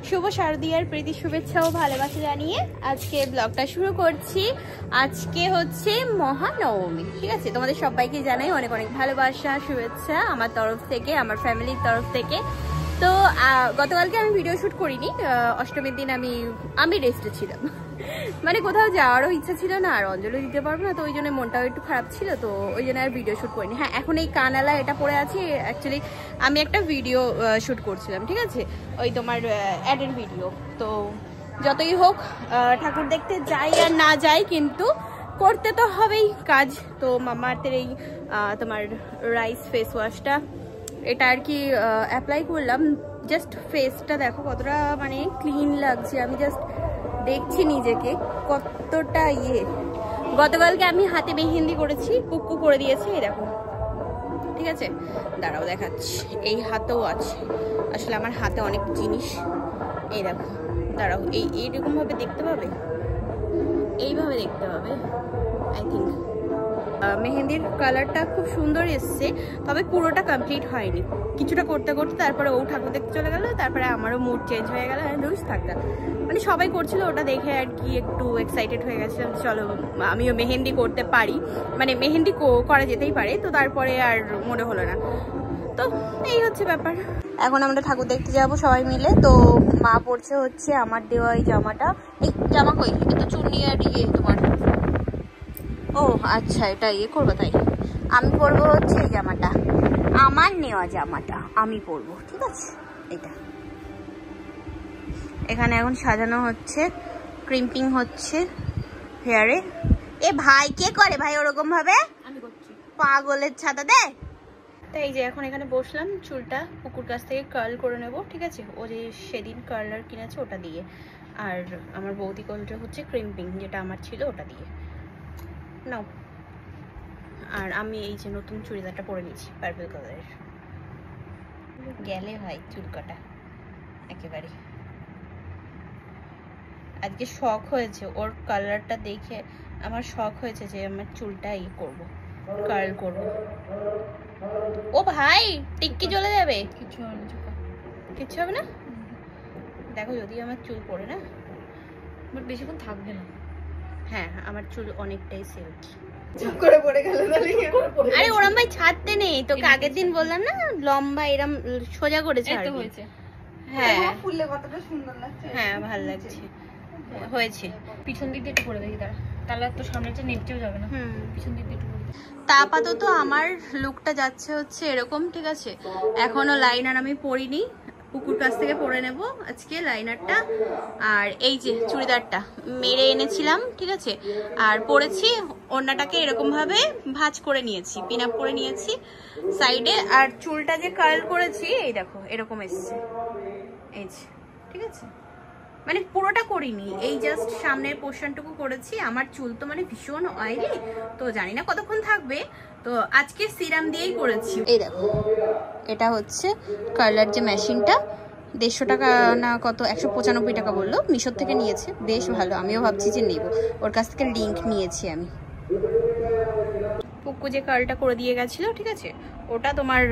শুভ শারদীয়ার প্রীতি শুভেচ্ছা ও ভালোবাসা জানিয়ে আজকে ব্লগটা শুরু করছি। আজকে হচ্ছে মহানবমী, ঠিক আছে? তোমাদের সবাইকে জানাই অনেক অনেক ভালোবাসা শুভেচ্ছা আমার তরফ থেকে, আমার ফ্যামিলির তরফ থেকে। তো গতকালকে আমি ভিডিও শ্যুট করিনি, অষ্টমীর দিন আমি রেস্টে ছিলাম, মানে কোথাও যাওয়ারও ইচ্ছা ছিল না, আর অঞ্জলি দিতে পারবো না, তো ওই জন্য মনটাও একটু খারাপ ছিল, তো ওই জন্য আর ভিডিও শ্যুট করিনি। হ্যাঁ, এখন এই কানালা এটা পরে আছি, অ্যাকচুয়ালি আমি একটা ভিডিও শ্যুট করছিলাম, ঠিক আছে? ওই তোমার অ্যাডের ভিডিও। তো যতই হোক ঠাকুর দেখতে যাই আর না যাই, কিন্তু করতে তো হবেই কাজ। তো মামাআর্থের এই তোমার রাইস ফেস ওয়াশটা, এটা আর কি অ্যাপ্লাই করলাম। জাস্ট ফেসটা দেখো কতটা মানে ক্লিন লাগছে, আমি জাস্ট দেখছি নিজেকে কতটা গতকালকে আমি হাতে মেহেন্দি করেছি, পুক্কু করে দিয়েছে, এই দেখো, ঠিক আছে? দাঁড়াও দেখাচ্ছি, এই হাতেও আছে। আসলে আমার হাতে অনেক জিনিস, এই দেখো, দাঁড়াও, এইরকম ভাবে দেখতে পাবে, এইভাবে দেখতে পাবে। আই থিঙ্ক মেহেন্দির কালারটা খুব সুন্দর এসছে, তবে পুরোটা কমপ্লিট হয়নি। কিছুটা করতে করতে তারপরে ও ঠাকুর দেখতে চলে গেল, তারপরে আমারও মুড চেঞ্জ হয়ে গেল। রোজ থাকতাম, মানে সবাই করছিল, ওটা দেখে আর কি একটু এক্সাইটেড হয়ে গেছিলাম, চলো আমিও মেহেন্দি করতে পারি, মানে মেহেন্দি করা যেতেই পারে। তো তারপরে আর মনে হলো না, তো এই হচ্ছে ব্যাপার। এখন আমরা ঠাকুর দেখতে যাব সবাই মিলে। তো মা পড়ছে হচ্ছে আমার দেওয়া এই জামাটা। এই জামা কই? এটা চুন্নি আর তোমার, ও আচ্ছা, এটা করবো, তাই আমি পরবো হচ্ছে এই জামাটা, আমার নেওয়া জামাটা আমি পরবো, ঠিক আছে? এটা এখানে এখন সাজানো হচ্ছে, ক্রিম্পিং হচ্ছে হেয়ারে। এ ভাই কে করে ভাই ওরকম ভাবে? আমি করছি, পাগলের ছাতা দে। তাই এই যে এখন এখানে বসলাম, চুলটা পুকুর কাছ থেকে কার্ল করে নেব, ঠিক আছে? ও যে সেদিন কার্লার কিনেছে ওটা দিয়ে, আর আমার বৌদি করলটা হচ্ছে ক্রিম্পিং, যেটা আমার ছিল ওটা দিয়ে নাও। আর আমি এই যে নতুন চুড়িদারটা পরে নিয়েছি পার্পল কালারের, গেলে ভাই চুল কাটা একেবারে। আজকে শখ হয়েছে ওর কালারটা দেখে, আমার শখ হয়েছে যে আমার চুলটা করবো, কার্ল করবো। ও ভাই টিক্কি চলে যাবে, কিছু হবে না, কিচ্ছু হবে না। দেখো যদি আমার চুল পড়ে না, বেশিক্ষণ থাকবে না। হ্যাঁ, আমার চুল অনেকটাই সিল্কি। আরে ওরম ভাই ছাড়তে নেই, তোকে আগের দিন বললাম না, লম্বা এরম সোজা করে ছাড়বি। হ্যাঁ, ফুললে কতটা সুন্দর লাগছে। হ্যাঁ, ভালো লাগছে, হয়েছে। পিছন দিক দিয়ে একটু করে দেখি, তাহলে তো সামনেটা নেটেও যাবে না। পিছন দিক দিয়ে একটু। তা আপাতত আমার লুকটা যাচ্ছে হচ্ছে এরকম, ঠিক আছে? এখনো লাইনার আমি পরিনি, পুকুর কাছ থেকে পরে নেব আজকে লাইনারটা। আর এই যে চুড়িদারটা মেরে এনেছিলাম, ঠিক আছে? আর পরেছি, ওড়নাটাকে এরকম ভাবে ভাঁজ করে নিয়েছি, পিন আপ করে নিয়েছি সাইডে। আর চুলটা যে কার্ল করেছি, এই দেখো এরকম এসছে, এই যে, ঠিক আছে? মানে পুরোটা করিনি, এই জাস্ট সামনের পোর্শনটুকু করেছি। আমার চুল তো মানে ভীষণ অয়েলি, তো জানি না কতক্ষণ থাকবে, তো আজকে সিরাম দিয়েই করেছি। এই দেখো, এটা হচ্ছে কালার যে মেশিনটা, 150 টাকা না কত, 195 টাকা বললো, মিশোর থেকে নিয়েছে, বেশ ভালো। আমিও ভাবছি যে নেব, ওর কাছ থেকে লিঙ্ক নিয়েছি আমি। পুক্কু যে কার্লটা করে দিয়ে গেছিল, ঠিক আছে? ওটা তোমার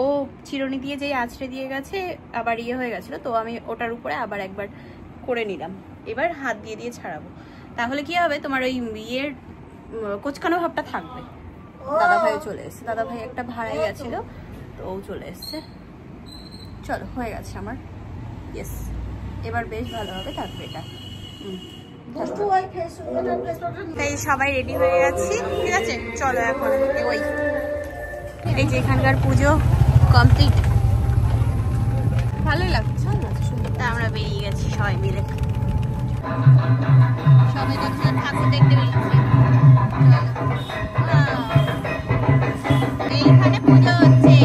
ও চিরুনি দিয়ে যেই আঁচড়ে দিয়ে গেছে, আবার হয়ে গেছিল, তো আমি ওটার উপরে আবার একবার করে নিলাম। এবার হাত দিয়ে দিয়ে ছাড়াবো, তাহলে কি হবে, তোমার ওই কোচকানো ভাবটা থাকবে। দাদা ভাই চলে এসছে, দাদা ভাই একটা ভাড়াই গেছিল, তো ও চলে এসছে। চলো, হয়ে গেছে আমার, ইয়েস, এবার বেশ ভালোভাবে থাকবে এটা। তাই সবাই রেডি হয়ে গেছি, ঠিক আছে? চলো এখন ওই, এই যে এখানকার পুজো কমপ্লিট, ভালোই লাগছে, তা আমরা বেরিয়ে গেছি সবাই মিলে, সবাই ঠাকুর দেখতে বেরিয়েছি। এইখানে পুজো হচ্ছে,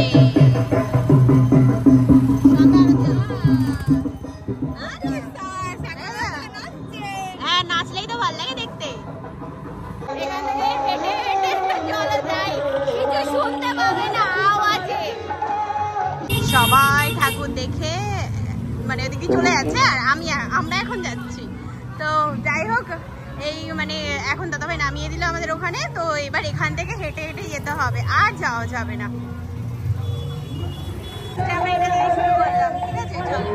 হ্যাঁ, নাচলেই তো ভালো লাগে দেখতে। সবাই ঠাকুর দেখে মানে ওদিকে চলে যাচ্ছে, আর আমরা এখন যাচ্ছি। তো যাই হোক, এই মানে এখন দাদাভাই নামিয়ে দিল আমাদের ওখানে, তো এবার এখান থেকে হেঁটে হেঁটে যেতে হবে, আর যাওয়া যাবে না। আমরা এটা দিয়ে শুরু করলাম, ঠিক আছে? চলো।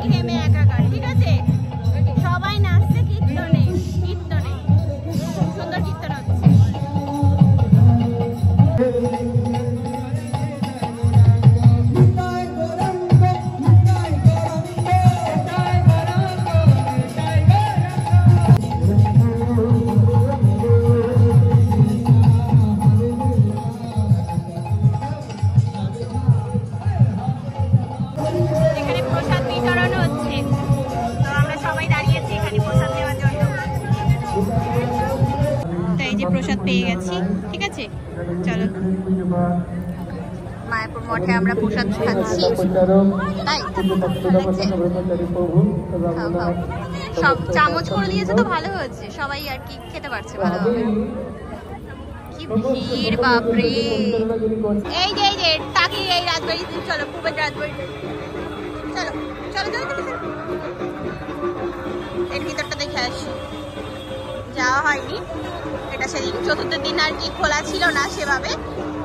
ঘেমে একাকার, ঠিক আছে? সবাই নাচছে কীর্তনে, সুন্দর কীর্তন হচ্ছে। প্রসাদ পেয়ে গেছি, ঠিক আছে? চলো মায়াপুর মঠে আমরা প্রসাদ খাচ্ছি। তাই সব চামচ করে দিয়েছে তো ভালো হয়েছে, সবাই আর কি খেতে পারছে ভালোভাবে। কি ভিড় বাপরে! এই যে টাকি, এই রাজবাড়ি, চলো পুবের রাজবাড়ি, চলো চলো চলো এর ভিতরটা দেখে আসি। যাওয়া হয়নি, এটা সেদিন চতুর্থ দিন আর কি খোলা ছিল না সেভাবে।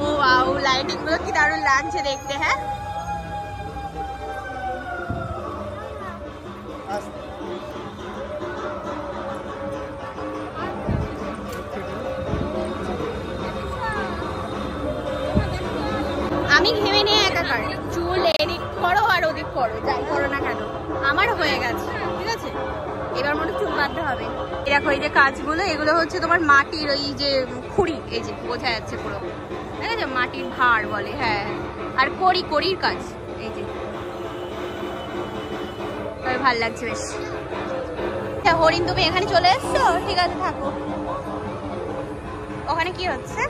ও ওয়াও, লাইটিং গুলো কি দারুণ লাগছে দেখতে। হ্যাঁ, আমি ঘেমে নিয়ে একাকার, চুল এদিক করো আর ওদিক করো, যাই করো না কেন আমার হয়ে গেছে, ঠিক আছে? এবার মনে চুল বাঁধতে হবে। দেখো এই যে কাজগুলো, এগুলো হচ্ছে তোমার মাটির ওই যে খুঁড়ি, এই যে বোঝা যাচ্ছে পুরো, ঠিক আছে? মাটির ভাঁড় বলে, হ্যাঁ। আর কড়ির কাজ, এই যে, তবে ভাল লাগছে বেশ। হরিণ, তুমি এখানে চলে এসছো, ঠিক আছে থাকো। ওখানে কি হচ্ছে?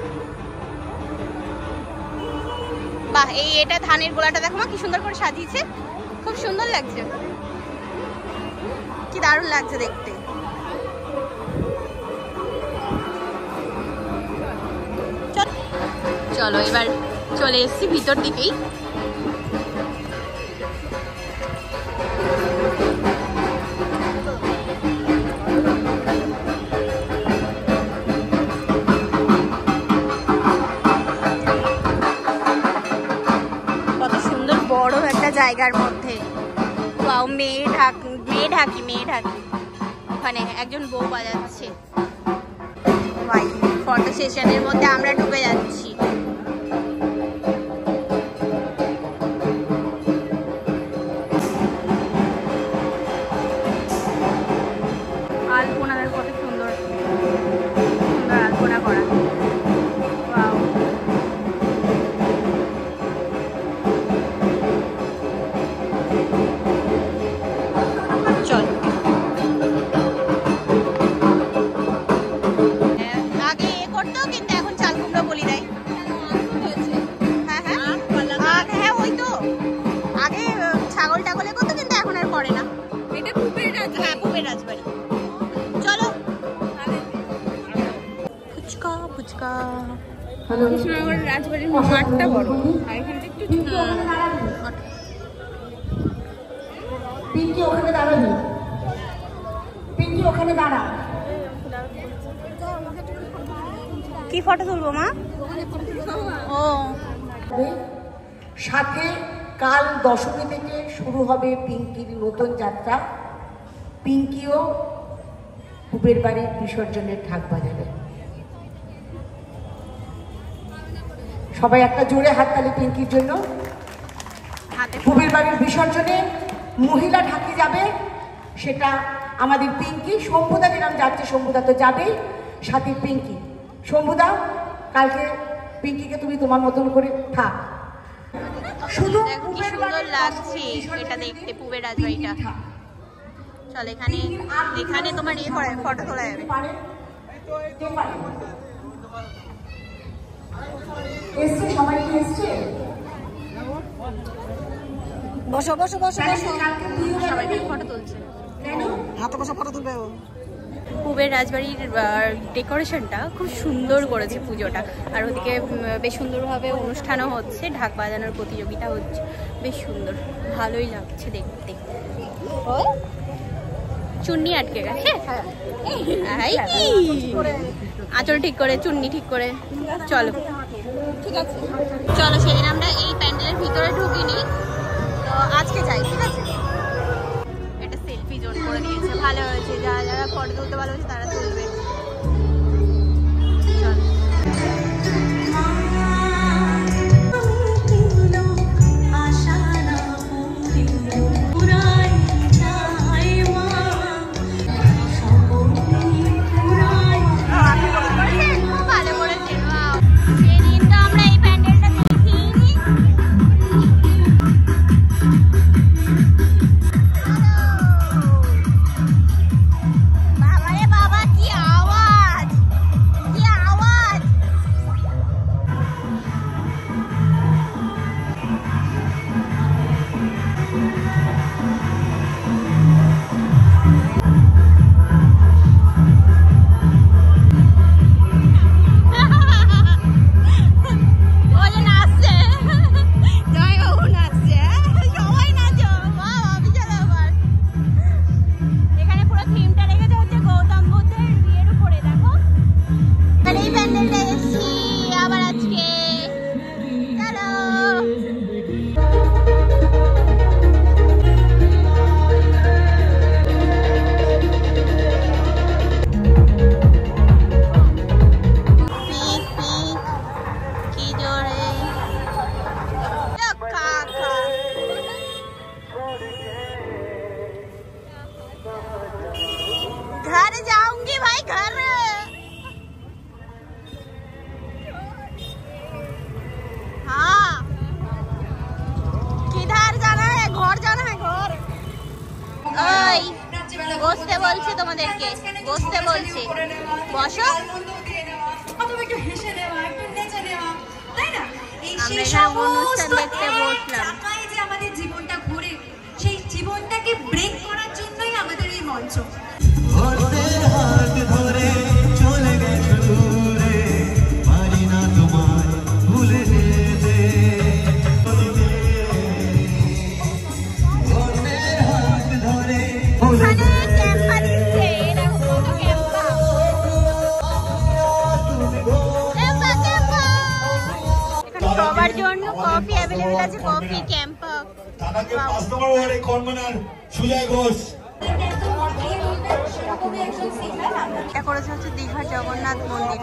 বাহ, এটা ধানের গোলাটা দেখো মা, কি সুন্দর করে সাজিয়েছে, খুব সুন্দর লাগছে, কি দারুণ লাগছে দেখতে। চলো এবার চলে এসেছি ভিতর দিকেই। কত সুন্দর বড় একটা জায়গার মধ্যে, ওয়াও, মেয়ে ঢাকি ওখানে একজন বউ বাজাচ্ছে। ভাই, ফটো সেশনের মধ্যে আমরা ঢুকে যাচ্ছি। আলপনা কত সুন্দর আলপনা করা, ওয়াও। চল, আগে এ করতো কিন্তু এখন চাল কুমড়ো বলি দেয়। হ্যাঁ হ্যাঁ, ওই তো আগে ছাগল টাগলে করতো কিন্তু এখন আর করে না। এটা পুবের রাজবাড়ি। চলো, ফুচকা কৃষ্ণনগর রাজবাড়ির মাঠটা বড়, আর এখানটা একটু ছোট। পিঙ্কি ওখানে দাঁড়াবি, পিঙ্কি ওখানে দাঁড়া। কি ফটো তুলবো মা? ও, সাথে কাল দশমী থেকে শুরু হবে পিঙ্কির নতুন যাত্রা। পিঙ্কিও পুবের বাড়ির বিসর্জনের ঢাক বাজাবে। সবাই একটা জোরে হাততালি পিঙ্কির জন্য। পুবের বাড়ির বিসর্জনে মহিলা ঢাকি যাবে, সেটা আমাদের পিঙ্কি। শম্ভুদা যেরকম যাচ্ছে, শম্ভুদা তো যাবেই, সাথে পিঙ্কি। শম্ভুদা, কালকে পিঙ্কিকে তুমি তোমার মতন করে থাক। শুধু কি সুন্দর লাগছে এটা দেখতে, পুবের রাজবাড়িটা। চল, এখানে তোমার ফটো তোলা যাবে। এসছে, সবাই কি এসছে? বসো, সবাই ফটো তুলছে। হাতে বসে ফটো তুলবে। পুবের রাজবাড়ির ডেকোরেশনটা খুব সুন্দর করেছে পুজোটা, আর ওদিকে বেশ সুন্দরভাবে অনুষ্ঠানও হচ্ছে, ঢাক বাজানোর প্রতিযোগিতা হচ্ছে, বেশ সুন্দর, ভালোই লাগছে দেখতে। চুন্নি আটকে গেছে, আঁচল ঠিক করে, চুন্নি ঠিক করে। চলো, ঠিক আছে, চলো। সেদিন আমরা এই প্যান্ডেলের ভিতরে ঢুকিনি, তো আজকে যাই, ঠিক আছে? ভালো হয়েছে, যারা যারা ফটো তুলতে ভালো হয়েছে তারা তুলবে। घर जाऊंगी भाई, घर। हाँ, किधर जाना है? घर जाना है, घर। ओई, বসতে বলছে তোমাদেরকে, বসতে বলছে, বসো। আমরা এখানে অনুষ্ঠান দেখতে বসলাম। আমাদের জীবনটা ঘুরে, সেই জীবনটাকে ব্রেক করার জন্যই আমাদের এই মঞ্চ। সবার জন্য কফি অ্যাভেলেবল আছে, কফি ক্যাম্পা। এটা করেছে হচ্ছে দীঘার জগন্নাথ মন্দির।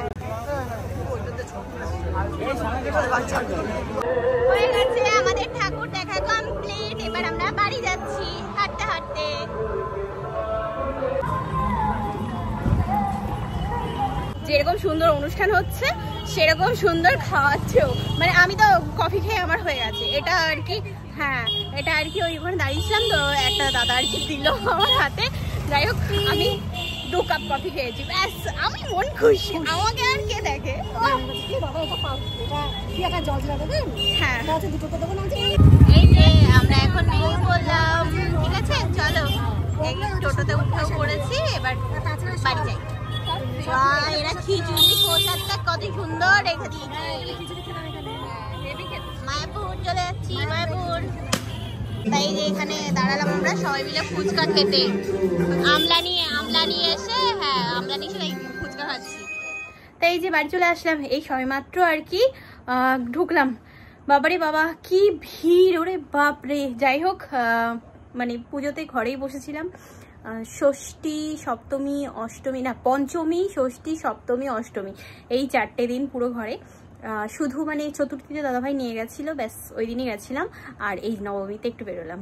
হয়ে গেছে আমাদের ঠাকুর দেখা কমপ্লিট। এবার আমরা বাড়ি যাচ্ছি হাঁটতে হাঁটতে। যেরকম সুন্দর অনুষ্ঠান হচ্ছে সেরকম সুন্দর খাওয়াচ্ছেও। মানে আমি তো কফি খেয়ে আমার হয়ে গেছে। এটা আর কি, হ্যাঁ এটা আর কি ওইখানে দাঁড়িয়েছিলাম তো একটা দাদা আর কি দিল আমার হাতে। যাই হোক আমি 2 কাপ কফি খেয়েছি, ব্যাস আমি মন খুশি। আমাকে আর কে দেখে। হ্যাঁ এই যে আমরা এখন বেরিয়ে পড়লাম, ঠিক আছে চলো। এই টোটোতে উঠেও পড়েছি, এবার বাড়ি যাই। এরা খিচুড়ি প্রসাদটা কত সুন্দর রেখে দিয়েছে। মায়াপুর চলে যাচ্ছি, মায়াপুর। তাই যে এখানে দাঁড়ালাম আমরা সবাই মিলে ফুচকা খেতে। আমলা নিয়ে এসে, হ্যাঁ আমলা নিয়ে এসে ফুচকা খাচ্ছি। তাই এই যে বাড়ি চলে আসলাম এই সবেমাত্র আর কি ঢুকলাম। বাবারে বাবা কি ভিড়, ওরে বাপরে। যাই হোক মানে পুজোতে ঘরেই বসেছিলাম। ষষ্ঠী, সপ্তমী, অষ্টমী, না পঞ্চমী, ষষ্ঠী, সপ্তমী, অষ্টমী এই 4টে দিন পুরো ঘরে। শুধু মানে চতুর্থীতে দাদাভাই নিয়ে গেছিলো, ব্যাস ওই দিনই গেছিলাম। আর এই নবমীতে একটু বেরোলাম,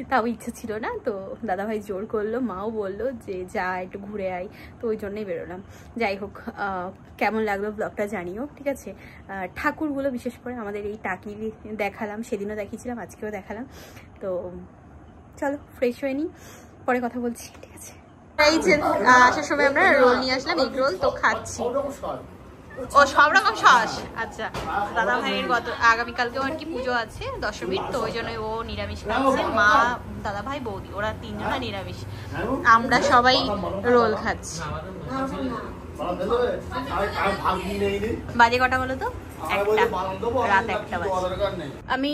তাও ইচ্ছা ছিল না, তো দাদাভাই জোর করলো, মাও বললো যে যা একটু ঘুরে আয়, তো ওই জন্যই বেরোলাম। যাই হোক কেমন লাগলো ব্লগটা জানিও, ঠিক আছে। ঠাকুরগুলো বিশেষ করে আমাদের এই টাকি দেখালাম, সেদিনও দেখিয়েছিলাম, আজকেও দেখালাম। তো চলো ফ্রেশ হয়ে নিই, পরে কথা বলছি, ঠিক আছে। এই যে আসার সময় আমরা রোল নিয়ে আসলাম, এগ রোল, তো খাচ্ছি। ও সব রকম সস, আচ্ছা। দাদা ভাইয়ের আগামীকালকেও আর কি পুজো আছে দশমীর, তো ওই জন্য ও নিরামিষ খাচ্ছে। মা, দাদা ভাই, বৌদি ওরা 3 জনা নিরামিষ, আমরা সবাই রোল খাচ্ছি। বাজে কটা বলো তো? রাত 1টা বাজে। আমি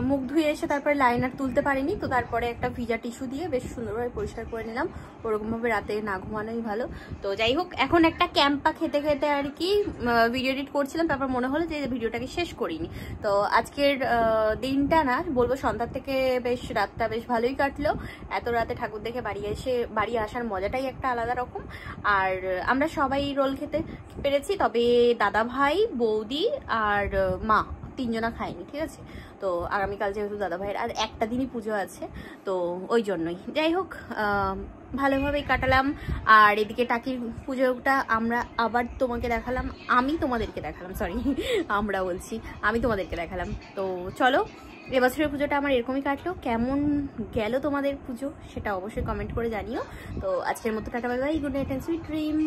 মুখ ধুয়ে এসে তারপরে লাইনার তুলতে পারিনি, তো তারপরে একটা ভিজা টিস্যু দিয়ে বেশ সুন্দরভাবে পরিষ্কার করে নিলাম। ওরকমভাবে রাতে না ঘুমানোই ভালো। তো যাই হোক, এখন একটা ক্যাম্পা খেতে খেতে আর কি ভিডিও এডিট করছিলাম, তারপর মনে হলো যে ভিডিওটাকে শেষ করিনি। তো আজকের দিনটা না বলবো, সন্ধ্যার থেকে বেশ রাতটা বেশ ভালোই কাটলো। এত রাতে ঠাকুর দেখে বাড়ি আসার মজাটাই একটা আলাদা রকম। আর আমরা সবাই রোল খেতে পেরেছি, তবে দাদা ভাই, বৌদি আর মা 3 জনা খায়নি, ঠিক আছে। তো আগামীকাল যেহেতু দাদা ভাইয়ের আর একটা দিনই পুজো আছে, তো ওই জন্যই। যাই হোক, ভালোভাবেই কাটালাম। আর এদিকে টাকির পুজোটা আমরা আবার তোমাকে দেখালাম, আমি তোমাদেরকে দেখালাম, সরি আমরা বলছি, আমি তোমাদেরকে দেখালাম। তো চলো, এবছরের পুজোটা আমার এরকমই কাটলো। কেমন গেল তোমাদের পুজো সেটা অবশ্যই কমেন্ট করে জানিও। তো আজকের মতো tata, bye bye, good night and sweet dream.